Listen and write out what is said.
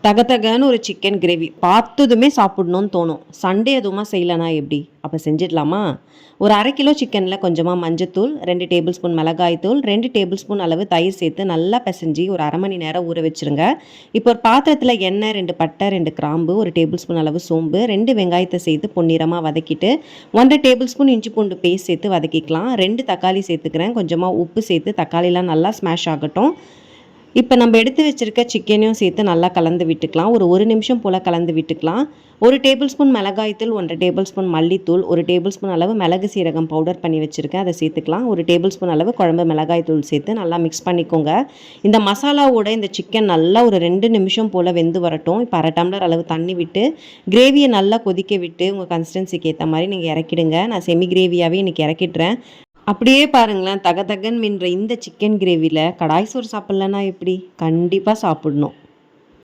தகதகன்னு ஒரு chicken gravy பார்த்ததுமே சாப்பிடணும்னு தோணும். சண்டே அதுவுமா செய்யலனா எப்படி? அப்போ செஞ்சிடலாமா? ஒரு 1/2 கிலோ சிக்கனில் கொஞ்சமாக மஞ்சத்தூள், 2 டேபிள் ஸ்பூன் மிளகாய்த்தூள், 2 டேபிள் ஸ்பூன் அளவு தயிர் சேர்த்து நல்லா பிசைஞ்சு ஒரு 1/2 மணி நேரம் ஊற வச்சுருங்க. இப்போ ஒரு பாத்திரத்தில் எண்ணெய், 2 பட்டை, 2 கிராம்பு, 1 டேபிள் ஸ்பூன் அளவு சோம்பு, 2 வெங்காயத்தை சேர்த்து பொன்னிறமாக வதக்கிட்டு 1 டேபிள் ஸ்பூன் இஞ்சி பூண்டு பேஸ்ட் சேர்த்து வதக்கிக்கலாம். 2 தக்காளி சேர்த்துக்கிறேன். கொஞ்சமாக உப்பு சேர்த்து தக்காளிலாம் நல்லா ஸ்மாஷ் ஆகட்டும். இப்போ நம்ம எடுத்து வச்சுருக்க சிக்கனையும் சேர்த்து நல்லா கலந்து விட்டுக்கலாம். ஒரு நிமிஷம் போல் கலந்து விட்டுக்கலாம். 1 டேபிள் ஸ்பூன் மிளகாய்த்தூள், 1 டேபிள் ஸ்பூன் மல்லித்தூள், 1 டேபிள் ஸ்பூன் அளவு மிளகு சீரகம் பவுடர் பண்ணி வச்சுருக்கேன், அதை சேர்த்துக்கலாம். 1 டேபிள் ஸ்பூன் அளவு குழம்பு மிளகாய்த்தூள் சேர்த்து நல்லா மிக்ஸ் பண்ணிக்கோங்க. இந்த மசாலாவோட இந்த சிக்கன் நல்லா ஒரு 2 நிமிஷம் போல் வெந்து வரட்டும். இப்போ 1/2 டம்ளர் அளவு தண்ணி விட்டு கிரேவியை நல்லா கொதிக்க விட்டு உங்கள் கன்சிஸ்டன்சிக்கு ஏற்ற மாதிரி நீங்கள் இறக்கிடுங்க. நான் செமி கிரேவியாகவே இன்றைக்கி இறக்கிடுறேன். அப்படியே பாருங்களேன், தகதகன்னு மின்ற இந்த சிக்கன் கிரேவியில் கடாய் சோறு சாப்பிட்லன்னா எப்படி? கண்டிப்பாக சாப்பிடணும்.